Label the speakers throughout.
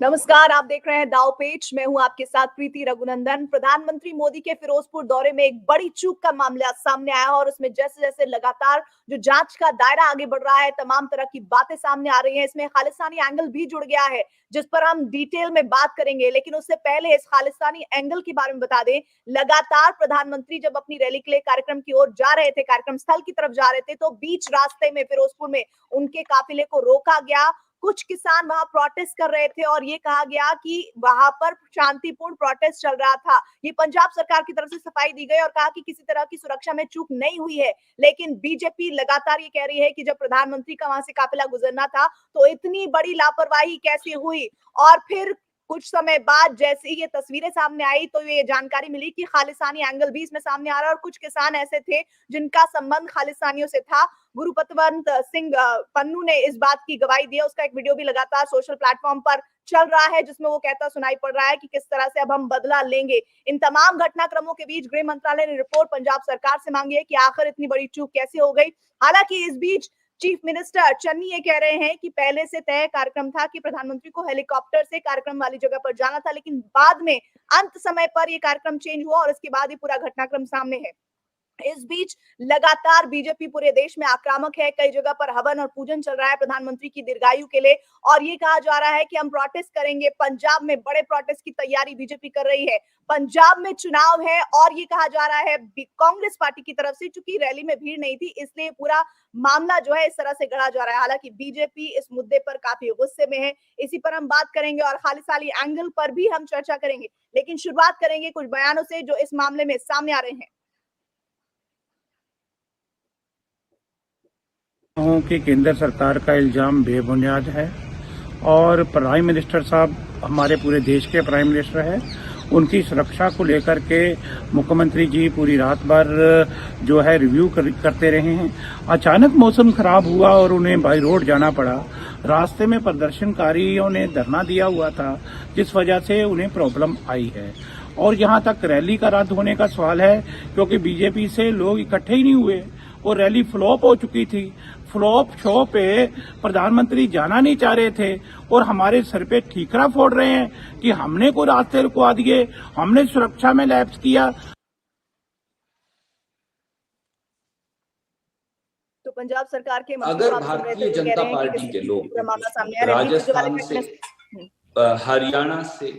Speaker 1: नमस्कार, आप देख रहे हैं दाव पेच। मैं हूं आपके साथ प्रीति रघुनंदन। प्रधानमंत्री मोदी के फिरोजपुर दौरे में एक बड़ी चूक का मामला सामने आया और उसमें जैसे जैसे लगातार जो जांच का दायरा आगे बढ़ रहा है, तमाम तरह की बातें सामने आ रही हैं। इसमें खालिस्तानी एंगल भी जुड़ गया है, जिस पर हम डिटेल में बात करेंगे। लेकिन उससे पहले इस खालिस्तानी एंगल के बारे में बता दें, लगातार प्रधानमंत्री जब अपनी रैली के लिए कार्यक्रम की ओर जा रहे थे, कार्यक्रम स्थल की तरफ जा रहे थे, तो बीच रास्ते में फिरोजपुर में उनके काफिले को रोका गया। कुछ किसान वहां प्रोटेस्ट कर रहे थे और ये कहा गया कि वहां पर शांतिपूर्ण प्रोटेस्ट चल रहा था। ये पंजाब सरकार की तरफ से सफाई दी गई और कहा कि किसी तरह की सुरक्षा में चूक नहीं हुई है। लेकिन बीजेपी लगातार ये कह रही है कि जब प्रधानमंत्री का वहां से काफिला गुजरना था तो इतनी बड़ी लापरवाही कैसे हुई। और फिर कुछ समय बाद जैसे ही ये तस्वीरें सामने आई तो ये जानकारी मिली कि खालिस्तानी एंगल भी इसमें सामने आ रहा है और कुछ किसान ऐसे थे जिनका संबंध खालिस्तानियों से था। गुरुपतवंत सिंह पन्नू ने इस बात की गवाही दी है। उसका एक वीडियो भी लगातार सोशल प्लेटफॉर्म पर चल रहा है, जिसमें वो कहता सुनाई पड़ रहा है कि किस तरह से अब हम बदला लेंगे। इन तमाम घटनाक्रमों के बीच गृह मंत्रालय ने रिपोर्ट पंजाब सरकार से मांगी है कि आखिर इतनी बड़ी चूक कैसे हो गई। हालांकि इस बीच चीफ मिनिस्टर चन्नी ये कह रहे हैं कि पहले से तय कार्यक्रम था कि प्रधानमंत्री को हेलीकॉप्टर से कार्यक्रम वाली जगह पर जाना था, लेकिन बाद में अंत समय पर यह कार्यक्रम चेंज हुआ और इसके बाद ये पूरा घटनाक्रम सामने है। इस बीच लगातार बीजेपी पूरे देश में आक्रामक है। कई जगह पर हवन और पूजन चल रहा है प्रधानमंत्री की दीर्घायु के लिए और ये कहा जा रहा है कि हम प्रोटेस्ट करेंगे। पंजाब में बड़े प्रोटेस्ट की तैयारी बीजेपी कर रही है। पंजाब में चुनाव है और ये कहा जा रहा है कांग्रेस पार्टी की तरफ से, चूंकि रैली में भीड़ नहीं थी इसलिए पूरा मामला जो है इस तरह से गढ़ा जा रहा है। हालांकि बीजेपी इस मुद्दे पर काफी गुस्से में है। इसी पर हम बात करेंगे और खालिस्तानी एंगल पर भी हम चर्चा करेंगे। लेकिन शुरुआत करेंगे कुछ बयानों से जो इस मामले में सामने आ रहे हैं।
Speaker 2: कि केंद्र सरकार का इल्जाम बेबुनियाद है और प्राइम मिनिस्टर साहब हमारे पूरे देश के प्राइम मिनिस्टर हैं। उनकी सुरक्षा को लेकर के मुख्यमंत्री जी पूरी रात भर जो है रिव्यू करते रहे हैं। अचानक मौसम खराब हुआ और उन्हें बाई रोड जाना पड़ा। रास्ते में प्रदर्शनकारियों ने धरना दिया हुआ था, जिस वजह से उन्हें प्रॉब्लम आई है। और यहाँ तक रैली का रद्द होने का सवाल है, क्योंकि बीजेपी से लोग इकट्ठे ही नहीं हुए और रैली फ्लॉप हो चुकी थी। फ्लॉप शो पे प्रधानमंत्री जाना नहीं चाह रहे थे और हमारे सर पे ठीकरा फोड़ रहे हैं कि हमने कोई रास्ते रुकवा दिए, हमने सुरक्षा में लैप्स किया।
Speaker 1: तो पंजाब सरकार के
Speaker 3: अगर भारतीय जनता पार्टी के लोग राजस्थान से, हरियाणा से,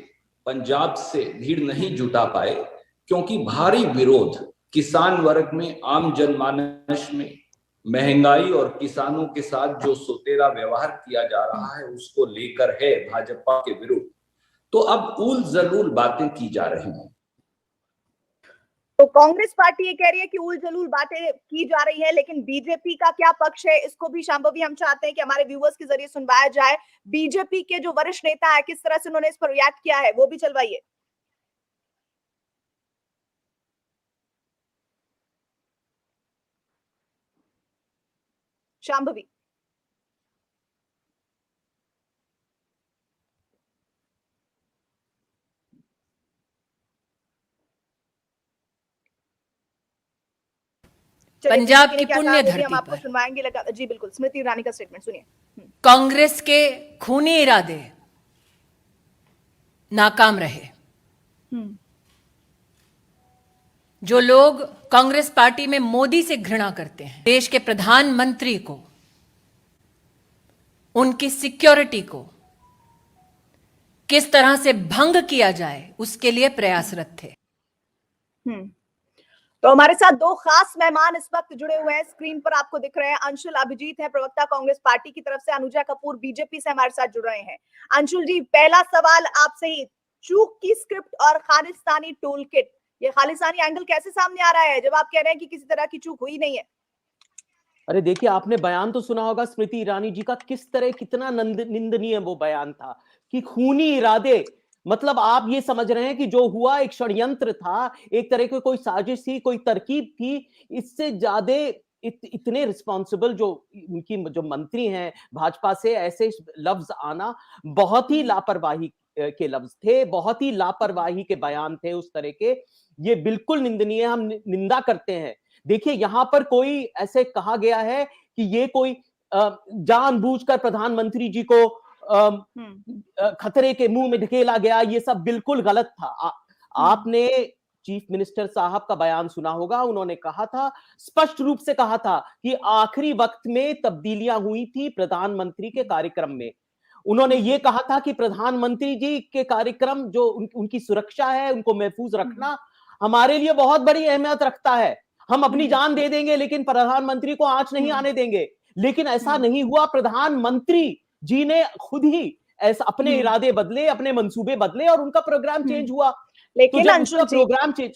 Speaker 3: पंजाब से भीड़ नहीं जुटा पाए क्योंकि भारी विरोध किसान वर्ग में, आम जनमानस में महंगाई और किसानों के साथ जो सोतेरा व्यवहार किया जा रहा है उसको लेकर है भाजपा के विरुद्ध, तो अब उल जलूल बातें की जा रही हैं।
Speaker 1: तो कांग्रेस पार्टी ये कह रही है कि उल जलूल बातें की जा रही है, लेकिन बीजेपी का क्या पक्ष है, इसको भी शांभवी हम चाहते हैं कि हमारे व्यूअर्स के जरिए सुनवाया जाए। बीजेपी के जो वरिष्ठ नेता है किस तरह से उन्होंने इस पर रिएक्ट किया है वो भी चलवाइए। शांभवी।
Speaker 4: पंजाब की पुण्य धरती
Speaker 1: हम आपको सुनवाएंगे। जी बिल्कुल, स्मृति ईरानी का स्टेटमेंट सुनिए।
Speaker 4: कांग्रेस के खूनी इरादे नाकाम रहे। जो लोग कांग्रेस पार्टी में मोदी से घृणा करते हैं, देश के प्रधानमंत्री को, उनकी सिक्योरिटी को किस तरह से भंग किया जाए उसके लिए प्रयासरत थे।
Speaker 1: तो हमारे साथ दो खास मेहमान इस वक्त जुड़े हुए हैं, स्क्रीन पर आपको दिख रहे हैं। अंशुल अभिजीत है प्रवक्ता कांग्रेस पार्टी की तरफ से, अनुजा कपूर बीजेपी से हमारे साथ जुड़ रहे हैं। अंशुल जी, पहला सवाल आपसे ही, चूक की स्क्रिप्ट और खालिस्तानी टूल किट, ये खालिस्तानी एंगल कैसे सामने आ रहा है जब आप कह रहे हैं कि किसी तरह की चूक हुई नहीं है?
Speaker 5: अरे देखिए, आपने बयान तो सुना होगा स्मृति ईरानी जी का, किस तरह कितना निंदनीय वो बयान था कि खूनी इरादे, मतलब आप ये समझ रहे हैं कि जो हुआ एक षड्यंत्र था, एक तरह की कोई साजिश थी, कोई तरकीब थी। इससे ज्यादा इतने रिस्पॉन्सिबल जो उनकी जो मंत्री हैं भाजपा से, ऐसे लफ्ज आना बहुत ही लापरवाही के लफ्ज थे, बहुत ही लापरवाही के बयान थे उस तरह के। ये बिल्कुल निंदनीय, हम निंदा करते हैं। देखिए, यहां पर कोई ऐसे कहा गया है कि ये कोई जानबूझकर प्रधानमंत्री जी को खतरे के मुंह में ढकेला गया, ये सब बिल्कुल गलत था। आपने चीफ मिनिस्टर साहब का बयान सुना होगा, उन्होंने कहा था, स्पष्ट रूप से कहा था कि आखिरी वक्त में तब्दीलियां हुई थी प्रधानमंत्री के कार्यक्रम में। उन्होंने ये कहा था कि प्रधानमंत्री जी के कार्यक्रम जो उनकी सुरक्षा है, उनको महफूज रखना हमारे लिए बहुत बड़ी अहमियत रखता है। हम अपनी जान दे देंगे लेकिन प्रधानमंत्री को आंच नहीं आने देंगे। लेकिन ऐसा नहीं हुआ। प्रधानमंत्री जी ने खुद ही ऐसा अपने इरादे बदले, अपने मंसूबे बदले और उनका प्रोग्राम चेंज हुआ।
Speaker 1: लेकिन
Speaker 5: तो
Speaker 1: अंशुल जी,
Speaker 5: प्रोग्राम चेंज,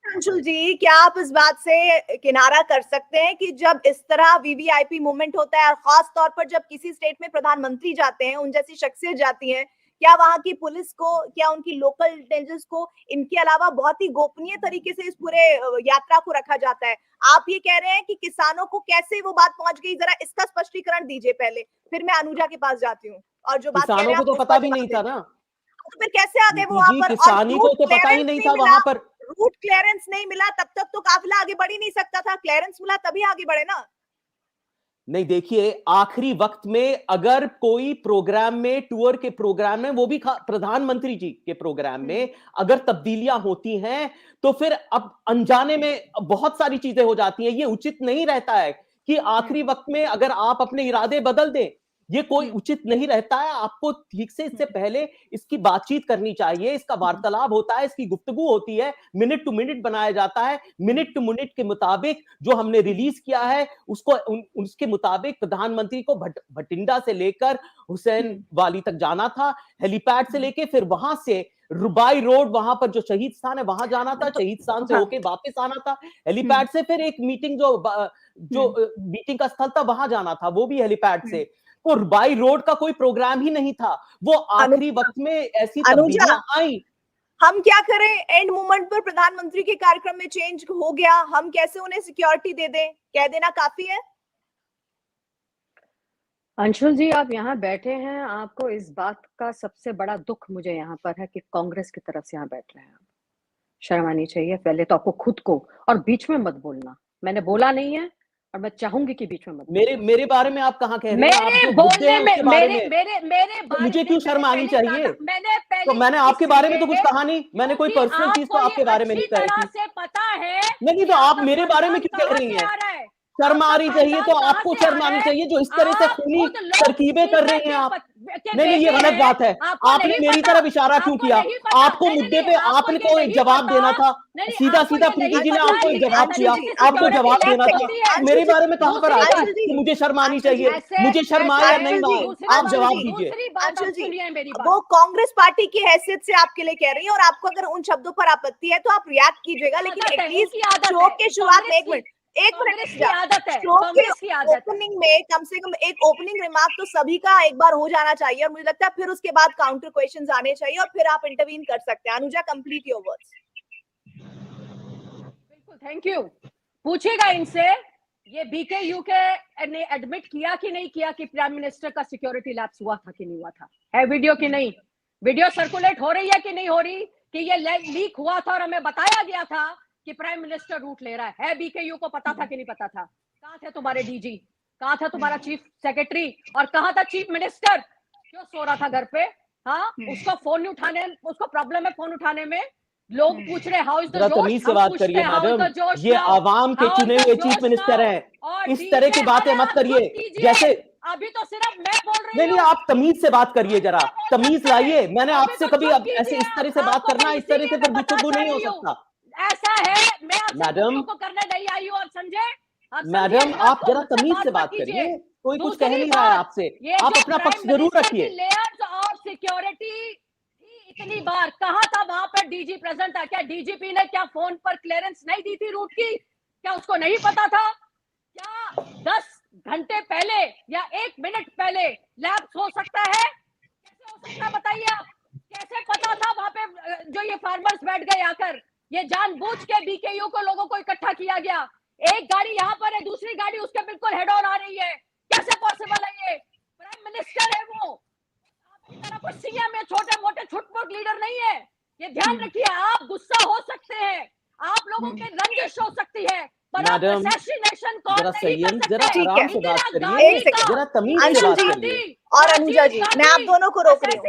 Speaker 1: अंशुल जी, क्या आप इस बात से किनारा कर सकते हैं कि जब इस तरह वीवीआईपी मूवमेंट होता है और खास तौर पर जब किसी स्टेट में प्रधानमंत्री जाते हैं, उन जैसी शख्सियत जाती हैं, क्या वहां की पुलिस को, क्या उनकी लोकल इंटेलिजेंस को इनके अलावा बहुत ही गोपनीय तरीके से इस पूरे यात्रा को रखा जाता है? आप ये कह रहे हैं कि किसानों को कैसे वो बात पहुंच गई, जरा इसका स्पष्टीकरण दीजिए पहले, फिर मैं अनुजा के पास जाती हूँ। और जो बात
Speaker 5: किसानों को तो पता भी नहीं था ना,
Speaker 1: तो फिर कैसे आ गए वो वहां पर?
Speaker 5: किसानी को तो पता ही नहीं था वहां पर।
Speaker 1: रूट क्लियरेंस नहीं मिला तब तक तो काफिला आगे बढ़ ही नहीं सकता था। क्लियरेंस मिला तभी आगे बढ़े ना।
Speaker 5: नहीं, देखिए, आखिरी वक्त में अगर कोई प्रोग्राम में, टूर के प्रोग्राम में, वो भी प्रधानमंत्री जी के प्रोग्राम में अगर तब्दीलियां होती हैं तो फिर अब अनजाने में बहुत सारी चीजें हो जाती हैं। ये उचित नहीं रहता है कि आखिरी वक्त में अगर आप अपने इरादे बदल दें, ये कोई उचित नहीं रहता है। आपको ठीक से इससे पहले इसकी बातचीत करनी चाहिए, इसका वार्तालाप होता है, इसकी गुफ्तगू होती है, मिनट टू मिनट बनाया जाता है। मिनट टू मिनट के मुताबिक जो हमने रिलीज किया है उसको उसके मुताबिक प्रधानमंत्री को भटिंडा से लेकर हुसैन वाली तक जाना था, हेलीपैड से लेके फिर वहां से रुबाई रोड, वहां पर जो शहीद स्थान है वहां जाना था, शहीद स्थान से होके वापस आना था, हेलीपैड से फिर एक मीटिंग जो मीटिंग का स्थल था वहां जाना था, वो भी हेलीपैड से। तो बाई रोड का कोई प्रोग्राम ही नहीं था। वो आखिरी वक्त में ऐसी तब्दीलियां आई।
Speaker 1: हम क्या करें? एंड मोमेंट पर प्रधानमंत्री के कार्यक्रम में चेंज हो गया, हम कैसे उन्हें सिक्योरिटी दे दें? कह देना काफी है?
Speaker 6: अंशुल जी, आप यहाँ बैठे हैं, आपको इस बात का सबसे बड़ा दुख मुझे यहाँ पर है कि कांग्रेस की तरफ से यहाँ बैठ रहे हैं। शर्म आनी चाहिए पहले तो आपको खुद को, और बीच में मत बोलना। मैंने बोला नहीं है और मैं चाहूंगी कि बीच में मत।
Speaker 5: मेरे बारे में आप कहाँ कह रहे हैं?
Speaker 6: मेरे बोलने में, मेरे
Speaker 5: मुझे क्यों शर्म आनी चाहिए? तो मैंने आपके बारे में तो कुछ कहा नहीं, मैंने कोई पर्सनल चीज तो आपके बारे में नहीं कही थी।
Speaker 6: पता है
Speaker 5: नहीं, तो आप मेरे बारे में क्यों कह रही हैं? शर्म आनी चाहिए तो आपको शर्म आनी चाहिए, जो इस तरह से खूनी तरकीबें कर रहे हैं आप। नहीं, ये गलत बात है। आपने मेरी तरफ इशारा क्यों किया? आपको मुद्दे पे आपने को एक जवाब देना था। सीधा प्रीति जी ने आपको एक जवाब किया, आपको जवाब देना था। मेरे बारे में कहां पर आया कि मुझे शर्म आनी चाहिए? मुझे शर्म आया या नहीं? आप जवाब दीजिए।
Speaker 1: वो कांग्रेस पार्टी की हैसियत से आपके लिए कह रही है और आपको अगर उन शब्दों पर आपत्ति है तो आप रिएक्ट कीजिएगा, लेकिन एटलीस्ट शो के शुरुआत में एक मिनट ओपनिंग में कम से कम एक ओपनिंग रिमार्क तो सभी का एक बार हो जाना चाहिए, और मुझे लगता है फिर उसके बाद काउंटर क्वेश्चंस आने चाहिए और फिर आप इंटरवीन कर सकते हैं। Anuja, complete your words.
Speaker 6: बिल्कुल, थैंक यू। पूछेगा इनसे, ये बीकेयू के ने एडमिट किया कि नहीं किया कि प्राइम मिनिस्टर का सिक्योरिटी लैप्स हुआ था कि नहीं हुआ था? है वीडियो कि नहीं? वीडियो सर्कुलेट हो रही है कि नहीं हो रही कि ये लीक हुआ था और हमें बताया गया था कि प्राइम मिनिस्टर रूट ले रहा है? बीकेयू को पता था कि नहीं पता था? कहां थे तुम्हारे डीजी? कहां था तुम्हारा चीफ सेक्रेटरी? और कहां था चीफ मिनिस्टर? क्यों सो रहा था घर पे? हाँ, उसको फोन नहीं उठाने, उसको प्रॉब्लम है फोन उठाने में। लोग पूछ रहे हाउ इज द जोश?
Speaker 5: तमीज से बात करिए मैडम, ये आवाम के चुने हुए चीफ मिनिस्टर हैं, इस तरह की बातें मत करिए। जैसे
Speaker 6: अभी तो सिर्फ मैं बोल रही हूँ।
Speaker 5: नहीं, आप तमीज से बात करिए, जरा तमीज लाइए। मैंने आपसे कभी ऐसे इस तरह से बात करना, इस तरह से फिर गुफ्तगू नहीं हो सकता।
Speaker 6: ऐसा है, मैं
Speaker 5: मैडम
Speaker 6: को करने नहीं आई हूँ। आप समझे?
Speaker 5: मैडम, आप जरा तमीज से बात करिए। कोई कुछ कह नहीं रहा है आपसे, आप अपना पक्ष जरूर रखिए।
Speaker 6: लेयर्स ऑफ सिक्योरिटी इतनी बार कहा था, वहां पर डीजी प्रेजेंट था। क्या डीजीपी ने क्या फोन पर क्लियरेंस नहीं दी थी रूट की? क्या उसको नहीं पता था? क्या 10 घंटे पहले या 1 मिनट पहले लैप्स हो सकता है? कैसे हो सकता है बताइए आप? कैसे पता था वहां पे जो ये फार्मर्स बैठ गए आकर? ये जानबूझ के बीकेयू को लोगों को इकट्ठा किया गया। एक गाड़ी यहाँ पर है, दूसरी गाड़ी उसके बिल्कुल हेड ऑन आ रही है। कैसे पॉसिबल है? ये प्राइम मिनिस्टर है, वो आपकी तरह कोई सीएम या छोटे मोटे छुटपुट लीडर नहीं है। ये ध्यान रखिए। आप गुस्सा हो सकते हैं, आप लोगों के रंजिश हो सकती है, पर आप असैसिनेशन कॉल
Speaker 5: जरा संयम, जरा
Speaker 1: ठीक
Speaker 5: आराम
Speaker 1: है।
Speaker 5: से बात
Speaker 1: एक
Speaker 5: करिए,
Speaker 1: सेकंड।
Speaker 5: जरा तमीज से
Speaker 1: अंशुल
Speaker 5: बात
Speaker 1: जी
Speaker 5: करिए।
Speaker 1: और अनुजा जी, मैं आप दोनों को रोक रही हूँ।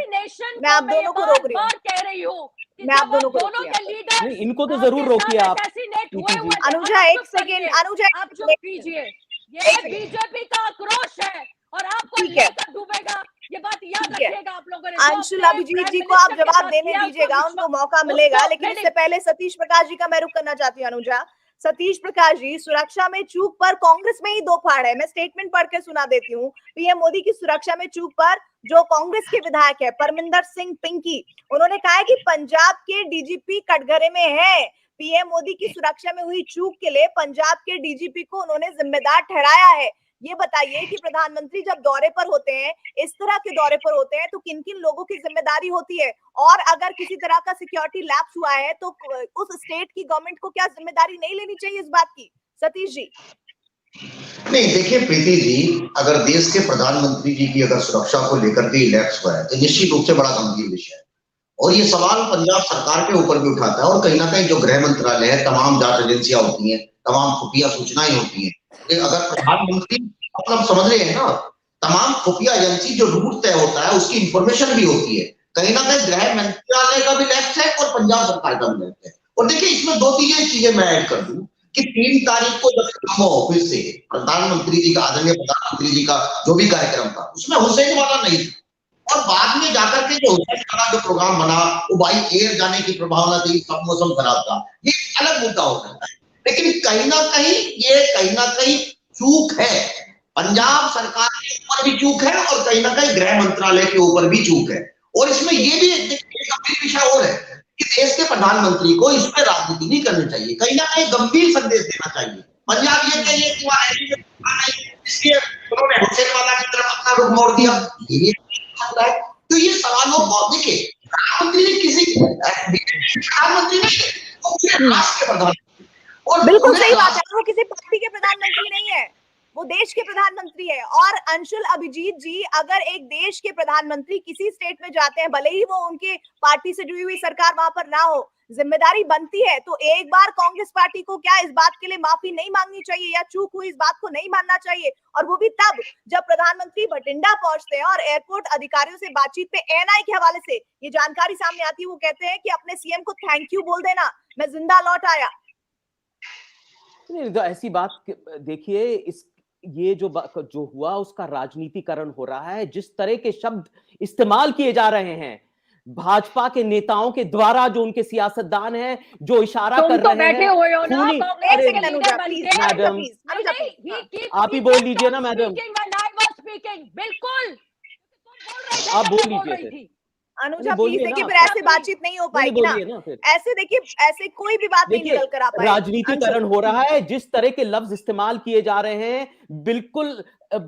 Speaker 1: मैं आप दोनों को रोक रही हूँ।
Speaker 6: कह रही हूँ कि
Speaker 1: मैं आप
Speaker 6: जब
Speaker 1: दोनों को रोक
Speaker 6: दोनों
Speaker 1: रही
Speaker 6: के
Speaker 1: हूँ।
Speaker 6: लीडर
Speaker 5: नहीं, इनको तो जरूर रोकिए आप, प्रीति जी।
Speaker 1: अनुजा एक सेकंड, अनुजा
Speaker 6: आप चुप कीजिए। ये
Speaker 1: एक सेकंड।
Speaker 6: बीजेपी का आक्रोश है और आपको
Speaker 1: ठीक है।
Speaker 6: लेकर डूबेगा। ये बात याद
Speaker 1: ठीक है।
Speaker 6: रखिएगा आप लोगों ने।
Speaker 1: अंशुल अभिजीत जी को आप जवाब देने दीजिएगा, उनको मौका मिलेगा, लेकिन इससे पहले सतीश प्रकाश जी का मैं रुख करना चाहती हूँ। अनुजा, सतीश प्रकाश जी, सुरक्षा में चूक पर कांग्रेस में ही दो फाड़ है। मैं स्टेटमेंट पढ़ के सुना देती हूँ। पीएम मोदी की सुरक्षा में चूक पर जो कांग्रेस के विधायक है परमिंदर सिंह पिंकी, उन्होंने कहा है कि पंजाब के डीजीपी कटघरे में है। पीएम मोदी की सुरक्षा में हुई चूक के लिए पंजाब के डीजीपी को उन्होंने जिम्मेदार ठहराया है। ये बताइए कि प्रधानमंत्री जब दौरे पर होते हैं, इस तरह के दौरे पर होते हैं, तो किन किन लोगों की जिम्मेदारी होती है, और अगर किसी तरह का सिक्योरिटी लैप्स हुआ है तो उस स्टेट की गवर्नमेंट को क्या जिम्मेदारी नहीं लेनी चाहिए इस बात की? सतीश जी।
Speaker 7: नहीं, देखिए प्रीति जी, अगर देश के प्रधानमंत्री जी की अगर सुरक्षा को लेकर के लैप्स हुआ है तो निश्चित रूप से बड़ा गंभीर विषय है, और ये सवाल पंजाब सरकार के ऊपर भी उठाता है। और कहीं ना कहीं जो गृह मंत्रालय है, तमाम जांच एजेंसियां होती हैं, तमाम खुफिया सूचनाएं होती हैं, अगर प्रधानमंत्री मतलब समझ रहे हैं ना, तमाम खुफिया एजेंसी जो रूट तय होता है उसकी इंफॉर्मेशन भी होती है। कहीं ना कहीं गृह मंत्रालय का भी लैप्स है और पंजाब सरकार का भी लैप्स है। और देखिए इसमें दो चीजें मैं ऐड कर दूं कि 3 तारीख को जब ऑफिस से प्रधानमंत्री जी का, आदरणीय प्रधानमंत्री जी का जो भी कार्यक्रम था उसमें हुसैन वाला नहीं था, और बाद में जाकर के जो हुसैन वाला जो प्रोग्राम बना वो बाई एयर जाने की प्रभावना थी, सब मौसम खराब था, ये अलग मुद्दा हो सकता है। लेकिन कहीं ना कहीं चूक है, पंजाब सरकार के ऊपर भी चूक है और कहीं ना कहीं गृह मंत्रालय के ऊपर भी चूक है। और इसमें ये भी एक गंभीर विषय और है कि देश के प्रधानमंत्री को इस पर राजनीति नहीं करनी चाहिए, कहीं ना कहीं गंभीर संदेश देना चाहिए। पंजाब ये कहिए कि वहां इसलिए उन्होंने हुसैन वाला की तरफ अपना रुख मोड़ दिया, ये तो ये सवालों को देखिए, प्रधानमंत्री किसी प्रधानमंत्री नहीं, वो पूरे राष्ट्र के प्रधानमंत्री, और
Speaker 1: बिल्कुल सही बात है, वो किसी पार्टी के प्रधानमंत्री नहीं है, वो देश के प्रधानमंत्री है। और अंशुल अभिजीत जी, अगर एक देश के प्रधानमंत्री किसी स्टेट में जाते हैं, भले ही वो उनके पार्टी से जुड़ी हुई सरकार वहां पर ना हो, जिम्मेदारी बनती है तो एक बार कांग्रेस पार्टी को क्या इस बात के लिए माफी नहीं मांगनी चाहिए, या चूक हुई इस बात को नहीं मानना चाहिए? और वो भी तब जब प्रधानमंत्री बठिंडा पहुंचते हैं और एयरपोर्ट अधिकारियों से बातचीत पे एएनआई के हवाले से ये जानकारी सामने आती है, वो कहते हैं कि अपने सीएम को थैंक यू बोल देना, मैं जिंदा लौट आया।
Speaker 5: नहीं तो ऐसी बात देखिए, ये जो हुआ उसका राजनीतिकरण हो रहा है। जिस तरह के शब्द इस्तेमाल किए जा रहे हैं भाजपा के नेताओं के द्वारा, जो उनके सियासतदान हैं, जो इशारा कर रहे हैं,
Speaker 6: बैठे हुए हो ना,
Speaker 5: मैडम आप ही बोल लीजिए ना मैडम,
Speaker 6: बिल्कुल
Speaker 5: आप बोल लीजिए।
Speaker 1: अनुजा प्लीज, देखिए फिर ऐसे बातचीत नहीं हो पाएगी ना, ऐसे देखिए, ऐसे कोई भी बात नहीं निकल कर आ पाएगी।
Speaker 5: राजनीतिकरण हो रहा है, जिस तरह के लफ्ज इस्तेमाल किए जा रहे हैं बिल्कुल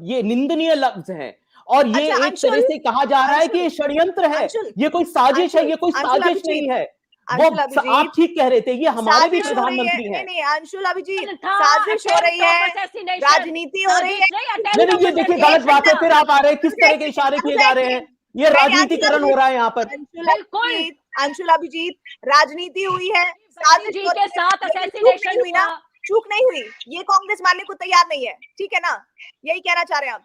Speaker 5: ये निंदनीय लफ्ज हैं, और ये एक तरह से कहा जा रहा है कि ये षड्यंत्र है, ये कोई साजिश है, ये कोई साजिश नहीं है। वो आप ठीक कह रहे थे, ये हमारे भी प्रधानमंत्री हैं।
Speaker 1: नहीं अंशुल अभिजीत, साजिश हो रही है, राजनीति हो रही है।
Speaker 5: नहीं ये देखिए गलत बात है, फिर आप आ रहे हैं, किस तरह के इशारे किए जा रहे हैं, ये राजनीतिकरण हो रहा है यहाँ पर।
Speaker 1: अंशुल अभिजीत, राजनीति हुई है,
Speaker 6: साजिश के साथ असैसिनेशन हुई ना,
Speaker 1: चूक नहीं हुई, ये कांग्रेस मानने को तैयार नहीं है, ठीक है ना? यही कहना चाह रहे हैं आप?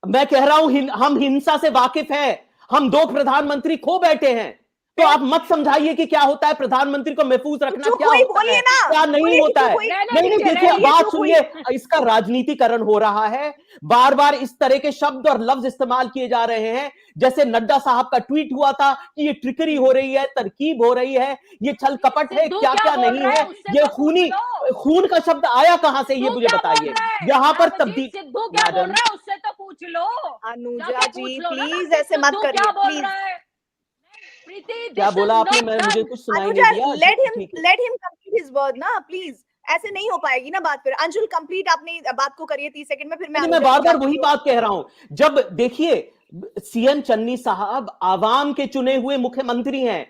Speaker 5: मैं कह रहा हूं हम हिंसा से वाकिफ हैं, हम 2 प्रधानमंत्री खो बैठे हैं, तो आप मत समझाइए कि क्या होता है प्रधानमंत्री को महफूज रखना, क्या होता है, क्या नहीं होता है। नहीं देखिए, बात सुनिए, इसका राजनीतिकरण हो रहा है, बार बार इस तरह के शब्द और लफ्ज इस्तेमाल किए जा रहे हैं। जैसे नड्डा साहब का ट्वीट हुआ था कि ये ट्रिकरी हो रही है, तरकीब हो रही है, ये छल कपट है, क्या क्या नहीं है, ये खून का शब्द आया कहां से, ये मुझे बताइए। यहाँ पर तब्दील,
Speaker 6: मैडम उससे तो पूछ लो।
Speaker 1: अनुजा जी प्लीज ऐसे मत करिए, प्लीज।
Speaker 5: क्या बोला आपने? मुझे कुछ सुनाई नहीं दिया।
Speaker 1: Let him complete his word ना, प्लीज। ऐसे नहीं हो पाएगी ना बात। फिर अंशुल कंप्लीट आपने बात को करिए 30 सेकंड में, फिर
Speaker 5: मैं बार बार वही बात कह रहा हूं। जब देखिए सीएन चन्नी साहब आवाम के चुने हुए मुख्यमंत्री हैं,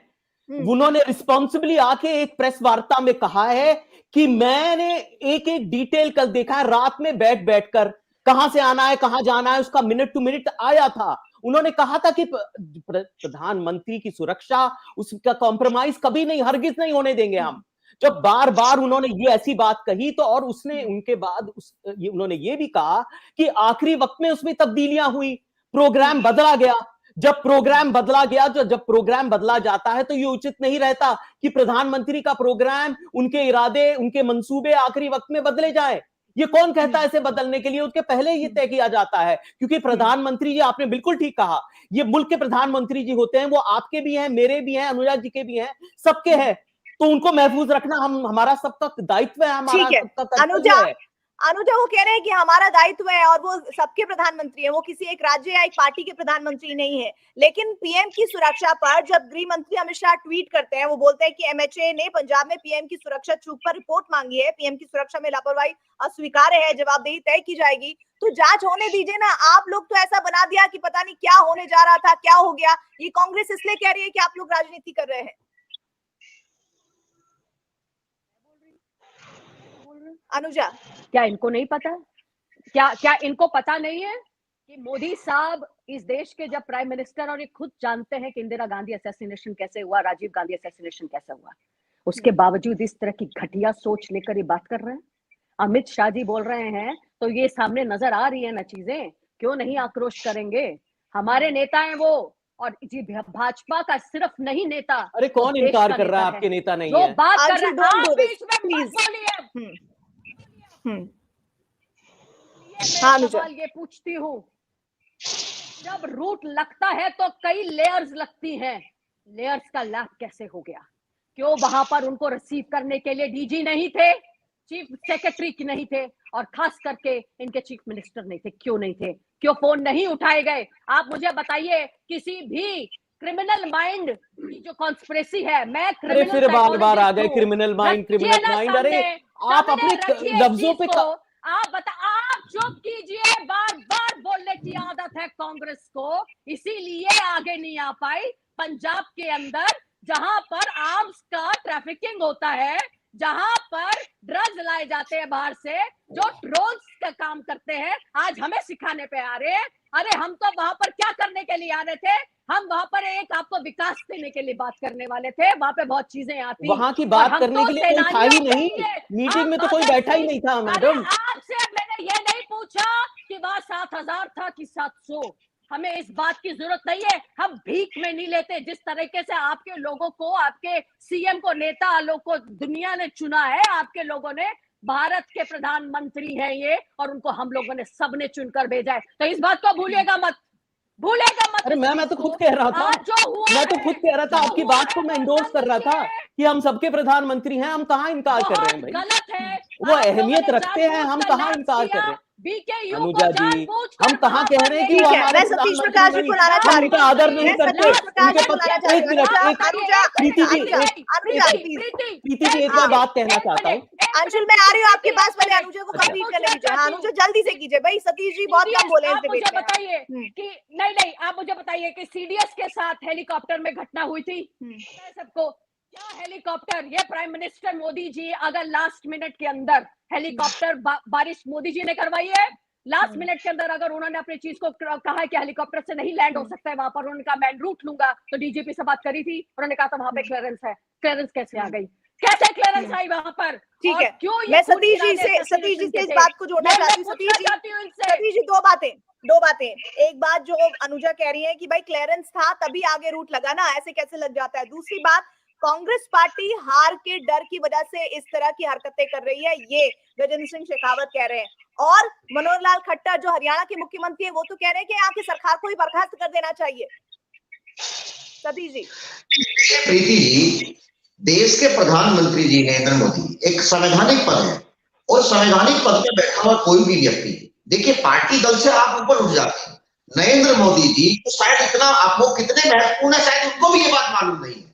Speaker 5: उन्होंने रिस्पॉन्सिबली आके एक प्रेस वार्ता में कहा है कि मैंने एक एक डिटेल कल देखा है, रात में बैठकर कहां से आना है, कहां जाना है, उसका मिनट टू मिनट आया था। उन्होंने कहा था कि प्रधानमंत्री की सुरक्षा, उसका कॉम्प्रोमाइज कभी नहीं, हरगिज नहीं होने देंगे हम। जब बार बार उन्होंने ये ऐसी बात कही तो, और उसने उनके बाद उन्होंने ये भी कहा कि आखिरी वक्त में उसमें तब्दीलियां हुई, प्रोग्राम बदला गया। जब प्रोग्राम बदला गया, जब प्रोग्राम बदला जाता है तो ये उचित नहीं रहता कि प्रधानमंत्री का प्रोग्राम, उनके इरादे, उनके मंसूबे आखिरी वक्त में बदले जाए। ये कौन कहता है ऐसे बदलने के लिए? उसके पहले ये तय किया जाता है, क्योंकि प्रधानमंत्री जी, आपने बिल्कुल ठीक कहा, ये मुल्क के प्रधानमंत्री जी होते हैं, वो आपके भी हैं, मेरे भी हैं, अनुजा जी के भी हैं, सबके हैं, तो उनको महफूज रखना हमारा सबका दायित्व है, हमारा सबका कर्तव्य है।
Speaker 1: अनुजा वो कह रहे हैं कि हमारा दायित्व है और वो सबके प्रधानमंत्री है, वो किसी एक राज्य या एक पार्टी के प्रधानमंत्री नहीं है। लेकिन पीएम की सुरक्षा पर जब गृह मंत्री अमित शाह ट्वीट करते हैं, वो बोलते हैं कि एमएचए ने पंजाब में पीएम की सुरक्षा चूक पर रिपोर्ट मांगी है, पीएम की सुरक्षा में लापरवाही अस्वीकार्य है, जवाबदेही तय की जाएगी। तो जांच होने दीजिए ना। आप लोग तो ऐसा बना दिया कि पता नहीं क्या होने जा रहा था, क्या हो गया। ये कांग्रेस इसलिए कह रही है कि आप लोग राजनीति कर रहे हैं। अनुजा,
Speaker 6: क्या इनको नहीं पता? क्या इनको पता नहीं है कि मोदी साहब इस देश के जब प्राइम मिनिस्टर, और ये खुद जानते हैं कि इंदिरा गांधी असैसिनेशन कैसे हुआ, राजीव गांधी असैसिनेशन कैसे हुआ, उसके बावजूद इस तरह की घटिया सोच लेकर ये बात कर रहे हैं। अमित शाह जी बोल रहे हैं तो ये सामने नजर आ रही है ना चीजें, क्यों नहीं आक्रोश करेंगे? हमारे नेता हैं वो, और जी भाजपा का सिर्फ नहीं नेता।
Speaker 5: अरे कौन इनकार कर रहा है आपके नेता नहीं है?
Speaker 6: जो बात कर रहे हैं, आप बीच में मत बोलिए। मैं सवाल ये पूछती हूँ, जब रूट लगता है तो कई लेयर्स लगती हैं, लेयर्स का लैप कैसे हो गया? क्यों वहां पर उनको रिसीव करने के लिए डीजी नहीं थे, चीफ सेक्रेटरी नहीं थे, और खास करके इनके चीफ मिनिस्टर नहीं थे? क्यों नहीं थे? क्यों फोन नहीं उठाए गए? आप मुझे बताइए, किसी भी क्रिमिनल माइंड की जो कॉन्स्पिरेसी है, मैं
Speaker 5: क्रिमिनल, फिर बार आ गए क्रिमिनल माइंड, क्रिमिनल माइंड। अरे आप अपने लफ्जों पे
Speaker 6: आप चुप कीजिए। बार बार बोलने की आदत है कांग्रेस को, इसीलिए आगे नहीं आ पाई। पंजाब के अंदर जहां पर आर्म्स का ट्रैफिकिंग होता है, जहां पर ड्रग्स लाए जाते हैं बाहर से, जो ट्रोल्स का काम करते हैं, आज हमें सिखाने पे आ रहे हैं। अरे हम तो वहां पर क्या करने के लिए आ रहे थे? हम वहां पर एक आपको विकास देने के लिए बात करने वाले थे। वहां पे बहुत चीजें आती,
Speaker 5: वहां की बात करने के लिए कोई था ही नहीं, मीटिंग में तो कोई बैठा ही नहीं था मैडम।
Speaker 6: आपसे मैंने ये नहीं पूछा कि वहां 7,000 था कि 700, हमें इस बात की जरूरत नहीं है। हम भीख में नहीं लेते। जिस तरीके से आपके लोगों को, आपके सीएम को, नेता लोग को दुनिया ने चुना है, आपके लोगों ने, भारत के प्रधानमंत्री हैं ये, और उनको हम लोगों ने सबने चुनकर भेजा है। तो इस बात को भूलिएगा मत, भूलेगा मत।
Speaker 5: अरे मैं तो खुद कह रहा था, मैं तो खुद कह रहा था, आपकी बात को मैं एंडोर्स कर रहा था कि हम सबके प्रधानमंत्री हैं। हम कहाँ इनकार कर रहे हैं भाई?
Speaker 6: गलत है,
Speaker 5: वो अहमियत रखते हैं, हम कहाँ इनकार कर रहे हैं? अनुजा जी, हम कहाँ कह रहे हैं कि वो हमारे प्रधानमंत्री नहीं, हम उनका आदर नहीं करते, उनके पद। एक मिनट, प्रीति जी एक बात कहना चाहता हूँ।
Speaker 1: अंशुल, मैं आ रही हूँ आपके पास, पहले अनुजा को कंप्लीट कर लीजिए। अनुजा जल्दी से कीजिए भाई, सतीश जी बहुत कम बोले इस डिबेट में।
Speaker 6: बताइए कि नहीं, आप मुझे बताइए कि सीडीएस के साथ हेलीकॉप्टर में घटना हुई थी सबको, क्या हेलीकॉप्टर, ये प्राइम मिनिस्टर मोदी जी अगर लास्ट मिनट के अंदर हेलीकॉप्टर बारिश मोदी जी ने करवाई है, लास्ट मिनट के अंदर अगर उन्होंने अपनी चीज को कहा है कि हेलीकॉप्टर से नहीं लैंड हो सकता है वहां पर, उन्होंने कहा मैं रूट लूंगा, तो डीजीपी से बात करी थी, उन्होंने कहा था वहां पे क्लियरेंस है। क्लियरेंस कैसे आ गई? कैसे क्लियरेंस आई वहां पर?
Speaker 1: ठीक है, मैं सतीश जी से इस बात को जोड़ना चाहती हूँ। सतीश जी दो बातें। एक बात जो अनुजा कह रही है कि भाई क्लियरेंस था तभी आगे रूट लगा ना, ऐसे कैसे लग जाता है। दूसरी बात, कांग्रेस पार्टी हार के डर की वजह से इस तरह की हरकतें कर रही है, ये गजेंद्र सिंह शेखावत कह रहे हैं। और मनोहर लाल खट्टर जो हरियाणा के मुख्यमंत्री है, वो तो कह रहे हैं कि यहाँ की सरकार को ही बर्खास्त कर देना चाहिए। सतीश जी।
Speaker 7: प्रीति जी, देश के प्रधानमंत्री जी नरेंद्र मोदी एक संवैधानिक पद है, और संवैधानिक पद पे बैठा हुआ कोई भी व्यक्ति, देखिए पार्टी दल से आप ऊपर उठ जाते हैं। नरेंद्र मोदी जी तो शायद इतना आपको कितने महत्वपूर्ण है, शायद उनको भी ये बात मालूम नहीं है।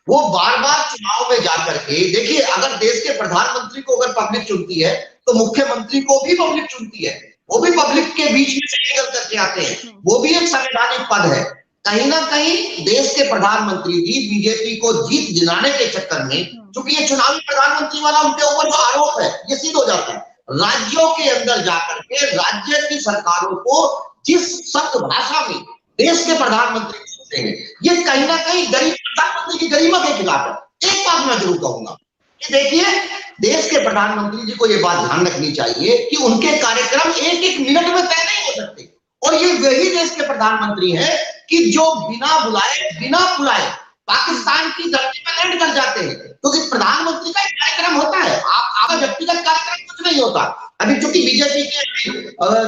Speaker 7: वो बार बार चुनाव में जाकर के, देखिए अगर देश के प्रधानमंत्री को अगर पब्लिक चुनती है तो मुख्यमंत्री को भी पब्लिक चुनती है, वो भी पब्लिक के बीच में से निकल करके आते हैं, वो भी एक संवैधानिक पद है। कहीं ना कहीं देश के प्रधानमंत्री जी बीजेपी को जीत दिलाने के चक्कर में, क्योंकि ये चुनावी प्रधानमंत्री वाला उनके ऊपर जो आरोप है ये सिद्ध हो जाता है, राज्यों के अंदर जाकर के राज्य की सरकारों को जिस सख्त भाषा में देश के प्रधानमंत्री ये कहीं ना कहीं गरीब प्रधानमंत्री की गरिमा के खिलाफ है। एक बात मैं जरूर कहूंगा, कि देखिए, देश के प्रधानमंत्री जी को ये बात ध्यान रखनी चाहिए कि उनके कार्यक्रम एक एक मिनट में तय नहीं हो सकते, और ये वही देश के प्रधानमंत्री हैं कि जो बिना बुलाए बिना बुलाए पाकिस्तान की धरती पर लैंड कर जाते हैं, क्योंकि प्रधानमंत्री का एक कार्यक्रम होता है, आपका व्यक्तिगत कार्यक्रम कुछ नहीं होता। अभी चूंकि बीजेपी के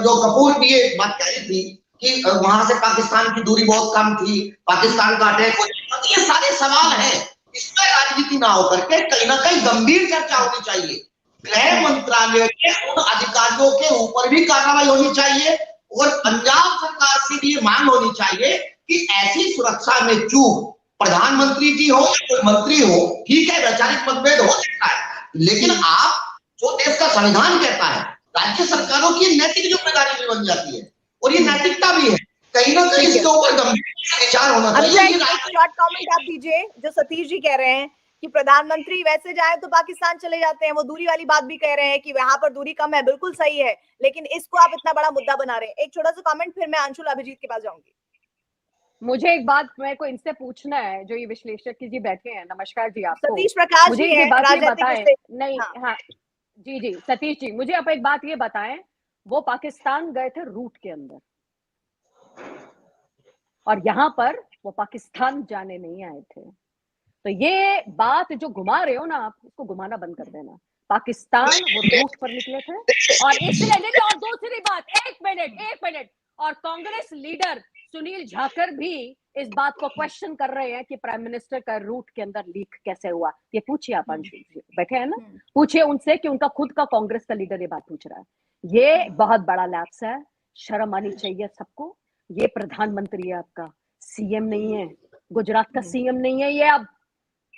Speaker 7: जो कपूर भी ये बात कह रही थी कि वहां से पाकिस्तान की दूरी बहुत कम थी, पाकिस्तान का अटैक हो, ये सारे सवाल हैं, इसमें राजनीति ना होकर के कहीं ना कहीं गंभीर चर्चा होनी चाहिए। गृह मंत्रालय के उन अधिकारियों के ऊपर भी कार्रवाई होनी चाहिए, और पंजाब सरकार से भी ये मांग होनी चाहिए कि ऐसी सुरक्षा में चूक, प्रधानमंत्री जी हो या कोई मंत्री हो, ठीक है वैचारिक मतभेद हो सकता है, लेकिन आप जो देश का संविधान कहता है, राज्य सरकारों की नैतिक जिम्मेदारी भी बन जाती है, और ये नैतिकता भी है, कहीं ना कहीं इसके ऊपर गंभीर विचार होना चाहिए।
Speaker 1: शॉर्ट कमेंट आप दीजिए, जो सतीश जी कह रहे हैं कि प्रधानमंत्री वैसे जाए तो पाकिस्तान चले जाते हैं, वो दूरी वाली बात भी कह रहे हैं कि वहां पर दूरी कम है, बिल्कुल सही है, लेकिन इसको आप इतना बड़ा मुद्दा बना रहे हैं। एक छोटा सा कमेंट, फिर मैं अंशुल अभिजीत के पास जाऊंगी।
Speaker 6: मुझे एक बात मेरे को इनसे पूछना है, जो ये विश्लेषक जी बैठे हैं, नमस्कार जी आपको।
Speaker 1: सतीश प्रकाश
Speaker 6: मुझे
Speaker 1: जी
Speaker 6: ये
Speaker 1: हैं,
Speaker 6: बात ये
Speaker 1: राजनीतिक
Speaker 6: बताएं,
Speaker 1: विश्लेषक।
Speaker 6: नहीं हाँ जी जी सतीश जी, मुझे आप एक बात ये बताएं, वो पाकिस्तान गए थे रूट के अंदर, और यहाँ पर वो पाकिस्तान जाने नहीं आए थे, तो ये बात जो घुमा रहे हो ना आप, इसको घुमाना बंद कर देना। पाकिस्तान वो रूट पर निकले थे, और इसलिए नहीं, और दूसरी बात, एक मिनट, और कांग्रेस लीडर सुनील झाकर भी इस बात को क्वेश्चन कर रहे हैं कि प्राइम मिनिस्टर का रूट के अंदर लीक कैसे हुआ। ये पूछिए आप, अंशुल जी बैठे हैं ना, पूछिए उनसे कि उनका खुद का कांग्रेस का लीडर ये बात पूछ रहा है। ये बहुत बड़ा लैप्स है, शर्म आनी चाहिए सबको। ये प्रधानमंत्री है आपका, सीएम नहीं है, गुजरात का सीएम नहीं है,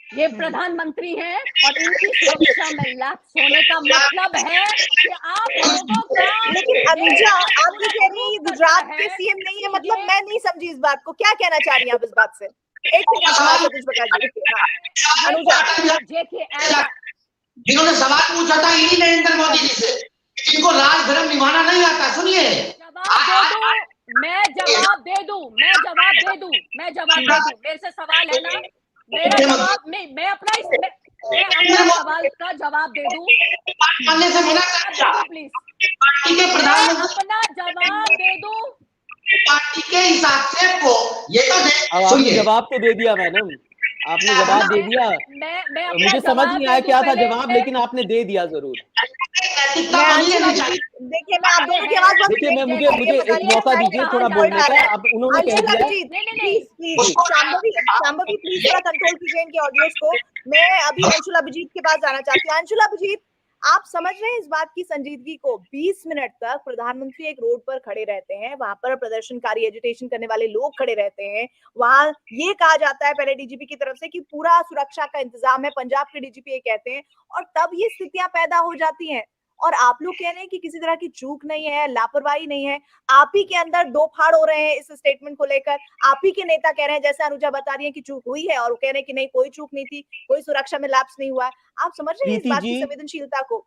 Speaker 6: ये प्रधानमंत्री हैं, और इनकी सुरक्षा में लैप्स होने का मतलब है कि आप लोगों का।
Speaker 1: लेकिन अनुजा, आप ये कह रही हैं गुजरात के सीएम नहीं है, मतलब मैं नहीं समझी इस बात को, क्या कहना चाह रही हैं आप इस बात से? एक अनुजा,
Speaker 6: देखिए
Speaker 7: जिन्होंने सवाल पूछा था इन्हीं नरेंद्र मोदी जी से, जिनको राज धर्म निभाना नहीं आता, सुनिए
Speaker 6: मैं जवाब दे दूं, मेरे से सवाल है ना, मेरा जवाब मैं अपना सवाल का जवाब दे दूं,
Speaker 7: से मना कर
Speaker 6: प्लीज,
Speaker 7: पार्टी के प्रधानमंत्री
Speaker 6: अपना जवाब दे दूं,
Speaker 7: पार्टी के हिसाब से को ये तो
Speaker 5: आपने जवाब तो दे दिया मैडम, आपने जवाब दे दिया। मुझे समझ नहीं आया क्या था जवाब, लेकिन आपने दे दिया जरूर।
Speaker 1: देखिए मैं आप दोनों की आवाज,
Speaker 5: देखिए मैं मुझे एक मौका दीजिए थोड़ा बोलने का। अब उन्होंने कह दिया,
Speaker 1: प्लीज शांभवी प्लीज थोड़ा कंट्रोल कीजिए इनके ऑडियोज को। मैं अभी अंशुल अभिजीत के पास जाना चाहती हूँ। अंशुल अभिजीत, आप समझ रहे हैं इस बात की संजीदगी को? 20 मिनट तक प्रधानमंत्री एक रोड पर खड़े रहते हैं, वहां पर प्रदर्शनकारी, एजिटेशन करने वाले लोग खड़े रहते हैं, वहां ये कहा जाता है पहले डीजीपी की तरफ से कि पूरा सुरक्षा का इंतजाम है, पंजाब के डीजीपी ये कहते हैं, और तब ये स्थितियां पैदा हो जाती हैं। और आप लोग कह रहे हैं कि किसी तरह की चूक नहीं है, लापरवाही नहीं है, आप ही के अंदर दो फाड़ हो रहे हैं इस स्टेटमेंट को लेकर। आप ही के नेता कह रहे हैं, जैसे अनुजा बता रही है कि चूक हुई है, और वो कह रहे हैं कि नहीं कोई चूक नहीं थी, कोई सुरक्षा में लैप्स नहीं हुआ है। आप समझ रहे हैं इस बात की संवेदनशीलता को?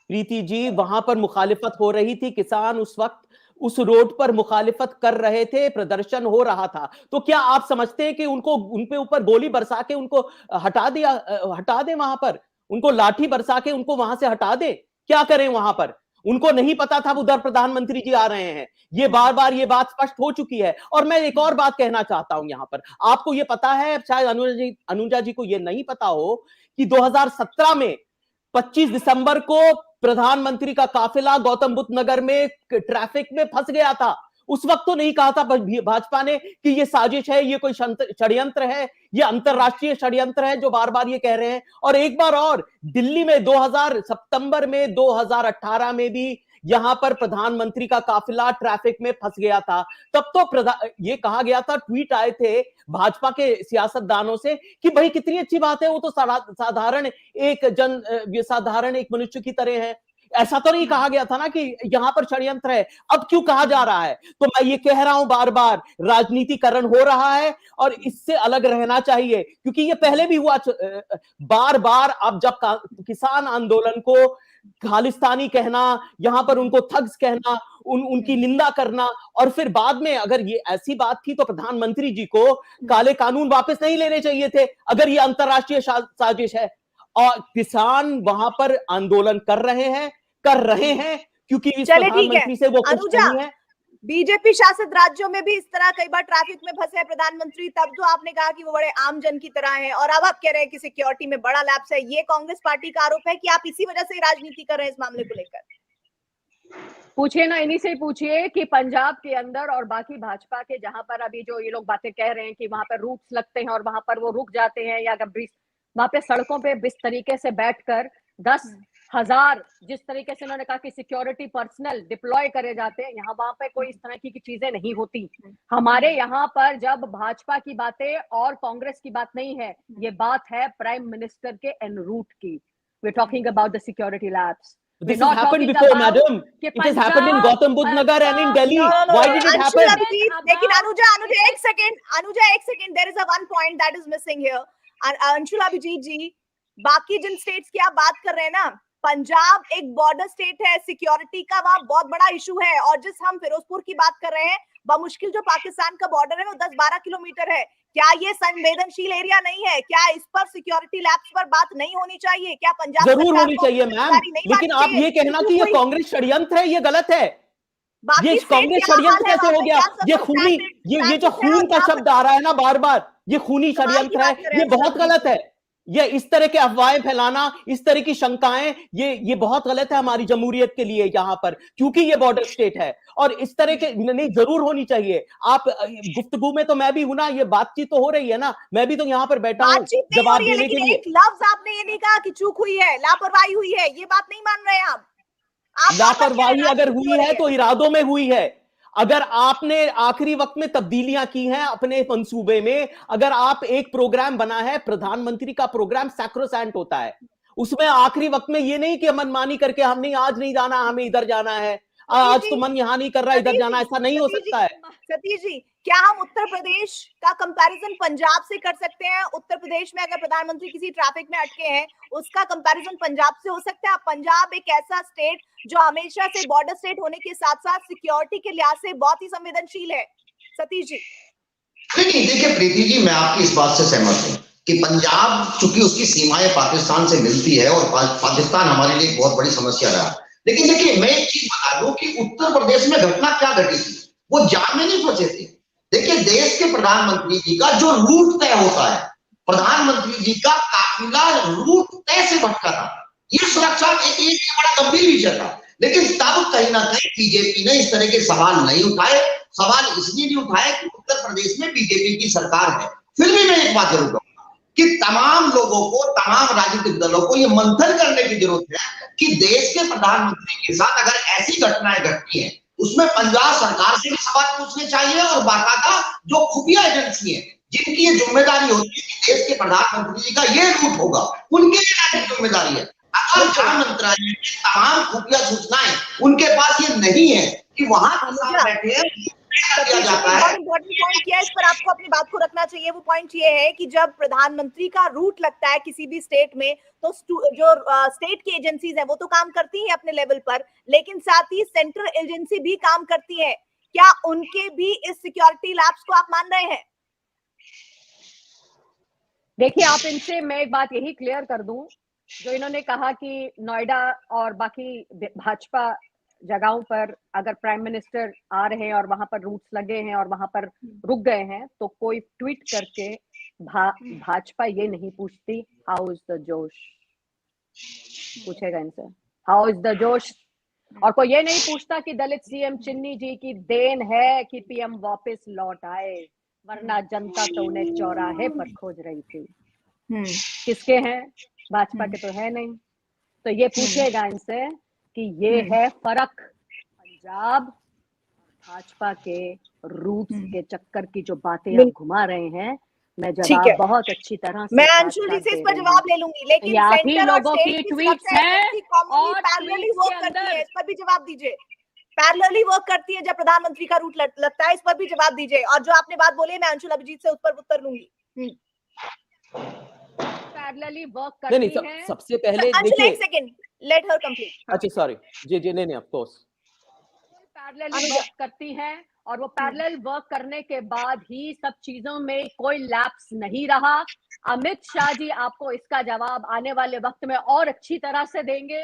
Speaker 5: प्रीति जी, वहां पर मुखालिफत हो रही थी, किसान उस वक्त उस रोड पर मुखालिफत कर रहे थे, प्रदर्शन हो रहा था, तो क्या आप समझते हैं कि उनपे ऊपर गोली बरसा के उनको हटा दे, वहां पर उनको लाठी बरसा के उनको वहां से हटा दे? क्या करें वहां पर? उनको नहीं पता था उधर प्रधानमंत्री जी आ रहे हैं, ये बार बार ये बात स्पष्ट हो चुकी है। और मैं एक और बात कहना चाहता हूं यहां पर, आपको ये पता है, शायद अनुजा जी को ये नहीं पता हो कि 2017 में 25 दिसंबर को प्रधानमंत्री का काफिला गौतम बुद्ध नगर में ट्रैफिक में फंस गया था। उस वक्त तो नहीं कहा था भाजपा ने कि ये साजिश है, ये कोई षड्यंत्र है, ये अंतरराष्ट्रीय षड्यंत्र है जो बार बार ये कह रहे हैं। और एक बार और दिल्ली में सितंबर में 2018 में भी यहां पर प्रधानमंत्री का काफिला ट्रैफिक में फंस गया था। तब तो ये कहा गया था, ट्वीट आए थे भाजपा के सियासतदानों से कि भाई कितनी अच्छी बात है, वो तो साधारण एक मनुष्य की तरह है। ऐसा तो नहीं कहा गया था ना कि यहां पर षड्यंत्र है। अब क्यों कहा जा रहा है? तो मैं ये कह रहा हूं बार बार, राजनीतिकरण हो रहा है और इससे अलग रहना चाहिए, क्योंकि ये पहले भी हुआ बार बार। अब जब किसान आंदोलन को खालिस्तानी कहना, यहां पर उनको थग्स कहना, उनकी निंदा करना, और फिर बाद में अगर ये ऐसी बात थी तो प्रधानमंत्री जी को काले कानून वापस नहीं लेने चाहिए थे, अगर ये अंतरराष्ट्रीय साजिश है। और किसान वहां पर आंदोलन कर रहे हैं क्योंकि इस
Speaker 1: चले ठीक है
Speaker 5: प्रधानमंत्री से वो खुश
Speaker 1: अनुजा,
Speaker 5: नहीं है।
Speaker 1: बीजेपी शासित राज्यों में भी इस तरह कई बार ट्रैफिक में फंसे हैं प्रधानमंत्री, तब तो आपने कहा कि वो बड़े आम जन की तरह हैं, और अब आप कह रहे हैं कि सिक्योरिटी में बड़ा लैप्स है। ये कांग्रेस पार्टी का आरोप है कि आप इसी वजह से राजनीति कर रहे हैं इस मामले को लेकर।
Speaker 6: पूछिए ना, इन्हीं से पूछिए कि पंजाब के अंदर और बाकी भाजपा के जहां पर अभी जो ये लोग बातें कह रहे हैं कि वहां पर रूट्स लगते हैं और वहां पर वो रुक जाते हैं, या अगर वहां पे सड़कों पे इस तरीके से बैठकर 10,000 जिस तरीके से उन्होंने कहा कि सिक्योरिटी पर्सनल डिप्लॉय करे जाते हैं, यहाँ वहां पे कोई इस तरह की चीजें नहीं होती। हमारे यहाँ पर जब भाजपा की बातें और कांग्रेस की बात नहीं है, ये बात है प्राइम मिनिस्टर के एन रूट की। We are talking about the security labs.
Speaker 5: This has happened before, madam. It has happened in Gautam Budh Nagar and in Delhi. Why did it happen?
Speaker 1: लेकिन अनुजा एक second, there is a one point that is missing here. Anshul Abhijit ji, बाकी जिन states की आप बात कर रहे हैं ना, पंजाब एक बॉर्डर स्टेट है, सिक्योरिटी का वहां बहुत बड़ा इशू है, और जिस हम फिरोजपुर की बात कर रहे हैं, बमुश्किल जो पाकिस्तान का बॉर्डर है वो 10-12 किलोमीटर है। क्या ये संवेदनशील एरिया नहीं है? क्या इस पर सिक्योरिटी लैब्स पर बात नहीं होनी चाहिए? क्या पंजाब
Speaker 5: जरूर होनी चाहिए मैम, लेकिन आप ये कहना कि ये कांग्रेस षड्यंत्र है, ये गलत है। ये कांग्रेस षड्यंत्र कैसे हो गया? ये खूनी, ये जो खून का शब्द आ रहा है ना बार बार, ये खूनी षड्यंत्र है, ये बहुत गलत है। ये इस तरह के अफवाहें फैलाना, इस तरह की शंकाएं, ये बहुत गलत है हमारी जमहूरियत के लिए यहाँ पर, क्योंकि ये बॉर्डर स्टेट है। और इस तरह के नहीं, जरूर होनी चाहिए। आप गुफ्तगू में तो मैं भी हूं ना, ये बातचीत तो हो रही है ना, मैं भी तो यहाँ पर बैठा हूँ जवाब देने के लिए।
Speaker 1: एक लफ्ज आपने ये नहीं कहा कि चूक हुई है, लापरवाही हुई है, ये बात नहीं मान रहे आप।
Speaker 5: लापरवाही अगर हुई है तो इरादों में हुई है। अगर आपने आखिरी वक्त में तब्दीलियां की हैं अपने मंसूबे में, अगर आप एक प्रोग्राम बना है, प्रधानमंत्री का प्रोग्राम सैक्रोसैंट होता है, उसमें आखिरी वक्त में ये नहीं कि मनमानी करके हम नहीं, आज नहीं जाना, हमें इधर जाना है, आज तो मन यहां नहीं कर रहा, इधर जाना, ऐसा नहीं हो सकता है।
Speaker 1: सतीश जी, क्या हम उत्तर प्रदेश का कंपैरिजन पंजाब से कर सकते हैं? उत्तर प्रदेश में अगर प्रधानमंत्री किसी ट्रैफिक में अटके हैं, उसका कंपैरिजन पंजाब से हो सकता है? पंजाब एक ऐसा स्टेट जो हमेशा से बॉर्डर स्टेट होने के साथ साथ सिक्योरिटी के लिहाज से बहुत ही संवेदनशील है। सतीश जी,
Speaker 7: नहीं देखिए प्रीति जी, मैं आपकी इस बात से सहमत हूँ कि पंजाब चूंकि उसकी सीमाएं पाकिस्तान से मिलती है और पाकिस्तान हमारे लिए बहुत बड़ी समस्या रहा, लेकिन देखिए मैं एक चीज बता दूं कि उत्तर प्रदेश में घटना क्या घटी थी, वो जान में नहीं फंसे थे। देखिए देश के प्रधानमंत्री जी का जो रूट तय होता है, प्रधानमंत्री जी का काफिला रूट तय से भटका था, ये सुरक्षा एक बड़ा गंभीर विषय था। लेकिन तब कहीं ना कहीं बीजेपी ने इस तरह के सवाल नहीं उठाए। सवाल इसलिए नहीं उठाए कि उत्तर प्रदेश में बीजेपी की सरकार है। फिर भी मैं एक बात जरूर कहूंगा कि तमाम लोगों को, तमाम राजनीतिक दलों को यह मंथन करने की जरूरत है कि देश के प्रधानमंत्री के साथ अगर ऐसी घटनाएं घटती हैं, उसमें पंजाब सरकार से भी सवाल पूछने चाहिए, और बाकायदा जो खुफिया एजेंसी है जिनकी ये जिम्मेदारी होती है कि देश के प्रधानमंत्री जी का ये रूट होगा, उनके लिए नैतिक जिम्मेदारी है। अगर गृह मंत्रालय की तमाम खुफिया सूचनाएं उनके पास ये नहीं है कि वहां बैठे हैं,
Speaker 1: इम्पोर्टेंट पॉइंट किया, इस पर आपको अपनी बात को रखना चाहिए। वो पॉइंट ये है कि जब प्रधानमंत्री का रूट लगता है किसी भी स्टेट में, तो जो स्टेट की एजेंसीज है वो तो काम करती हैं अपने लेवल पर, लेकिन साथ ही सेंट्रल एजेंसी भी काम करती है। क्या उनके भी इस सिक्योरिटी लैब्स को आप मान रहे हैं?
Speaker 6: देखिए, आप इनसे मैं एक बात यही क्लियर कर दूं, जो इन्होंने कहा कि नोएडा और बाकी भाजपा जगहों पर अगर प्राइम मिनिस्टर आ रहे हैं और वहां पर रूट्स लगे हैं और वहां पर रुक गए हैं, तो कोई ट्वीट करके भाजपा ये नहीं पूछती हाउ इज द जोश, पूछेगा इनसे हाउ इज द जोश, और कोई ये नहीं पूछता कि दलित सीएम चिन्नी जी की देन है कि पीएम वापस लौट आए, वरना जनता तो उन्हें चौराहे पर खोज रही थी। किसके हैं? भाजपा के तो है नहीं। तो ये पूछेगा इनसे कि ये है फर्क पंजाब भाजपा के रूट्स के चक्कर की जो बातें आप घुमा रहे हैं। मैं जवाब बहुत अच्छी तरह से,
Speaker 1: मैं अंशुल जी से इस पर जवाब ले लूंगी, लेकिन
Speaker 6: सेंटर लोगों की ट्वीट्स हैं और
Speaker 1: पैरेलली वर्क करती है, इस पर भी जवाब दीजिए। पैरेलली वर्क करती है जब प्रधानमंत्री का रूट लगता है, इस पर भी जवाब दीजिए। और जो आपने बात बोली मैं अंशुल अभिजीत से उस पर उत्तर लूंगी।
Speaker 6: पैरेलली वर्क करती है।
Speaker 5: सबसे पहले देखिए,
Speaker 1: एक सेकंड, लेट हर कंप्लीट।
Speaker 5: अच्छा सॉरी, जी नहीं ऑफ कोर्स।
Speaker 6: पैरेलल वर्क करती हैं और वो पैरेलल वर्क करने के बाद ही सब चीजों में कोई लैप्स नहीं रहा। अमित शाह जी आपको इसका जवाब आने वाले वक्त में और अच्छी तरह से देंगे।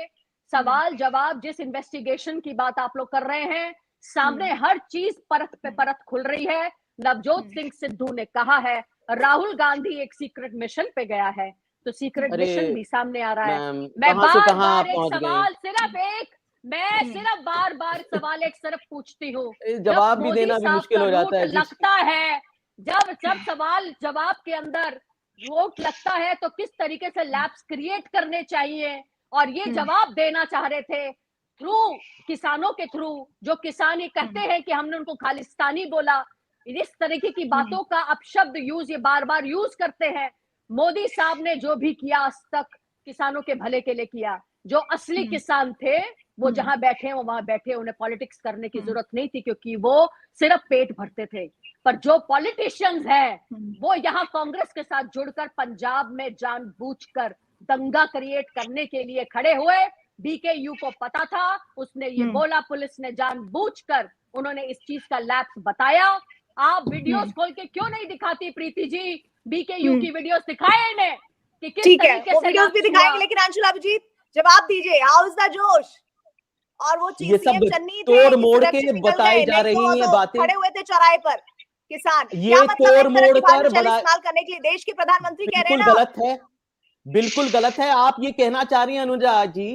Speaker 6: सवाल जवाब जिस इन्वेस्टिगेशन की बात आप लोग कर रहे हैं, सामने हर चीज परत पे परत खुल रही है। नवजोत सिंह सिद्धू ने कहा है राहुल गांधी एक सीक्रेट मिशन पे गया है, तो सीक्रेट मिशन भी सामने आ रहा है। मैं बार बार एक सवाल सिर्फ बार बार सवाल एक सिर्फ पूछती हूँ,
Speaker 5: जवाब भी देना भी मुश्किल हो जाता है।
Speaker 6: लगता है जब सवाल जवाब के अंदर रोट लगता है तो किस तरीके से लैप्स क्रिएट करने चाहिए, और ये जवाब देना चाह रहे थे थ्रू किसानों के थ्रू, जो किसान ये कहते हैं कि हमने उनको खालिस्तानी बोला। इस तरीके की बातों का अपशब्द यूज ये बार बार यूज करते हैं। मोदी साहब ने जो भी किया आज तक किसानों के भले के लिए किया। जो असली किसान थे वो जहां बैठे वो वहां बैठे, उन्हें पॉलिटिक्स करने की जरूरत नहीं थी क्योंकि वो सिर्फ पेट भरते थे। पर जो पॉलिटिशियंस हैं वो यहाँ कांग्रेस के साथ जुड़कर पंजाब में जानबूझकर दंगा क्रिएट करने के लिए खड़े हुए। बीकेयू को पता था, उसने ये बोला, पुलिस ने जानबूझकर उन्होंने इस चीज का लैप्स बताया। आप वीडियोस खोल के क्यों नहीं दिखाती प्रीति जी? बीकेयू की वीडियोस दिखाए इन्हें कि किस तरीके से
Speaker 1: वीडियोस भी दिखाएंगे, लेकिन अंशुल अभिजीत जवाब दीजिए, हाउ इज द जोश? और वो चीज सीएम चन्नी
Speaker 5: तोड़ मोड़ के बताई जा रही है बातें,
Speaker 1: खड़े हुए थे चौराहे पर किसान,
Speaker 5: ये तोड़ मोड़ कर
Speaker 1: इस्तेमाल करने के लिए देश के प्रधानमंत्री कह रहे हैं
Speaker 5: ना, गलत है, बिल्कुल गलत है। आप ये कहना चाह रही हैं अनुजा जी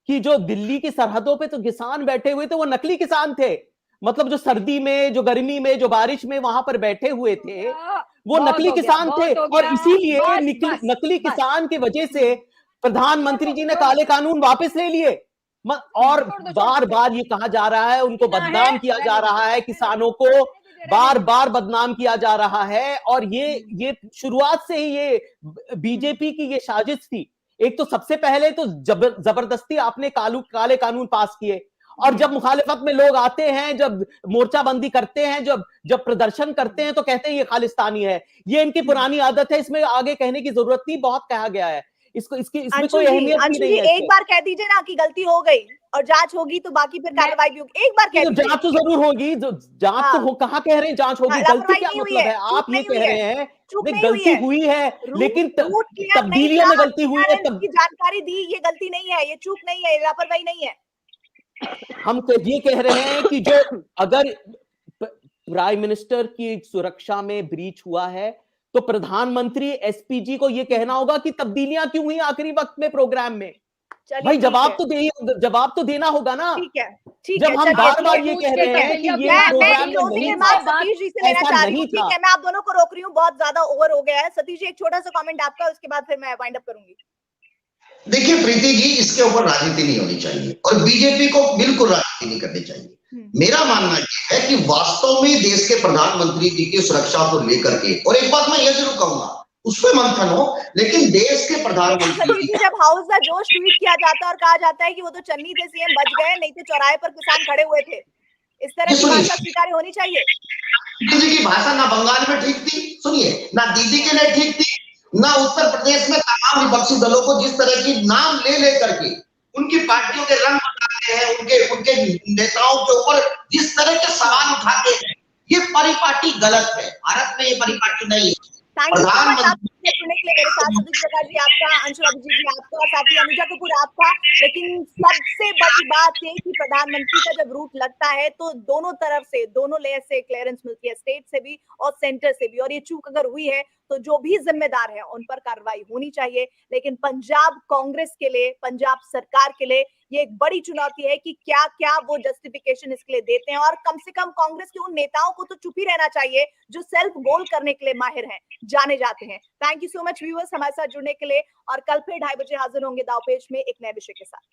Speaker 5: कि जो दिल्ली की सरहदों पे तो किसान बैठे हुए थे वो नकली किसान थे, मतलब जो सर्दी में, जो गर्मी में, जो बारिश में वहां पर बैठे हुए थे वो नकली किसान थे। और इसीलिए नकली किसान की वजह से प्रधानमंत्री जी ने काले कानून वापस ले लिए। और बार बार ये कहा जा रहा है, उनको बदनाम किया जा रहा है, किसानों को बार बार बदनाम किया जा रहा है। और ये शुरुआत से ही ये बीजेपी की ये साजिश थी। एक तो सबसे पहले तो जबरदस्ती आपने काले कानून पास किए, और जब मुखालिफत में लोग आते हैं, जब मोर्चाबंदी करते हैं, जब प्रदर्शन करते हैं तो कहते हैं ये खालिस्तानी है। ये इनकी पुरानी आदत है, इसमें आगे कहने की जरूरत नहीं, बहुत कहा गया है। इसमें कोई अहमियत नहीं है।
Speaker 1: एक बार कह दीजिए ना कि गलती हो गई और जांच होगी तो बाकी फिर कार्रवाई भी होगी। एक बार कह दीजिए।
Speaker 5: जांच तो जरूर होगी, जांच तो कहाँ कह रहे हैं जांच होगी? गलती क्या मतलब है? आप ये कह रहे हैं गलती हुई है, लेकिन तब्दीलियों में गलती हुई है,
Speaker 1: जानकारी दी, ये गलती नहीं है, ये चूक नहीं है, लापरवाही नहीं है।
Speaker 5: हम तो ये कह रहे हैं कि जो अगर प्राइम मिनिस्टर की सुरक्षा में ब्रीच हुआ है तो प्रधानमंत्री एसपीजी को ये कहना होगा कि तब्दीलियां क्यों हुई आखिरी वक्त में प्रोग्राम में। भाई जवाब तो देना होगा ना।
Speaker 1: ठीक है,
Speaker 5: जब हम बार बार ये कह रहे हैं कि ये प्रोग्राम में ऐसा नहीं था।
Speaker 1: मैं आप दोनों को रोक रही हूँ, बहुत ज्यादा ओवर हो गया है। सतीश जी एक छोटा सा कमेंट आपका, उसके बाद फिर मैं वाइंड अप करूंगी।
Speaker 7: देखिए प्रीति जी, इसके ऊपर राजनीति नहीं होनी चाहिए और बीजेपी को बिल्कुल राजनीति नहीं करनी चाहिए। मेरा मानना यह है कि वास्तव में देश के प्रधानमंत्री जी की सुरक्षा को लेकर के, और एक बात मैं यह जरूर कहूंगा, उसमें मंथन हो, लेकिन देश के प्रधानमंत्री
Speaker 1: जब हाउस द जोश ट्वीट किया जाता है और कहा जाता है कि वो तो चन्नी थे, सीएम बच गए, नहीं तो चौराहे पर किसान खड़े हुए थे, इस तरह की भाषा स्वीकार होनी चाहिए।
Speaker 7: दीदी की भाषा ना बंगाल में ठीक थी, सुनिए, ना दीदी के लिए ठीक थी, ना उत्तर प्रदेश में तमाम विपक्षी दलों को जिस तरह की नाम ले करके उनकी पार्टियों के रंग बताते हैं, उनके नेताओं के ऊपर जिस तरह के सवाल उठाते हैं, ये परिपाटी गलत है। भारत में ये परिपाटी नहीं है।
Speaker 1: प्रधानमंत्री सुनने के लिए मेरे साथ सतीश प्रकाश जी आपका, अंशुल अभिजीत जी आपका, और साथ ही अनुजा कपूर आपका। लेकिन सबसे बड़ी बात है कि प्रधानमंत्री का जब रूट लगता है तो दोनों तरफ से, दोनों लेयर से क्लियरेंस मिलती है, स्टेट से भी और सेंटर से भी। और ये चूक अगर हुई है तो जो भी जिम्मेदार है उन पर कार्रवाई होनी चाहिए। लेकिन पंजाब कांग्रेस के लिए, पंजाब सरकार के लिए ये एक बड़ी चुनौती है कि क्या क्या वो जस्टिफिकेशन इसके लिए देते हैं। और कम से कम कांग्रेस के उन नेताओं को तो चुप ही रहना चाहिए जो सेल्फ गोल करने के लिए माहिर हैं, जाने जाते हैं। Thank you so much viewers हमारे साथ जुड़ने के लिए, और कल फिर 2:30 बजे हाजिर होंगे दावपेच में एक नए विषय के साथ।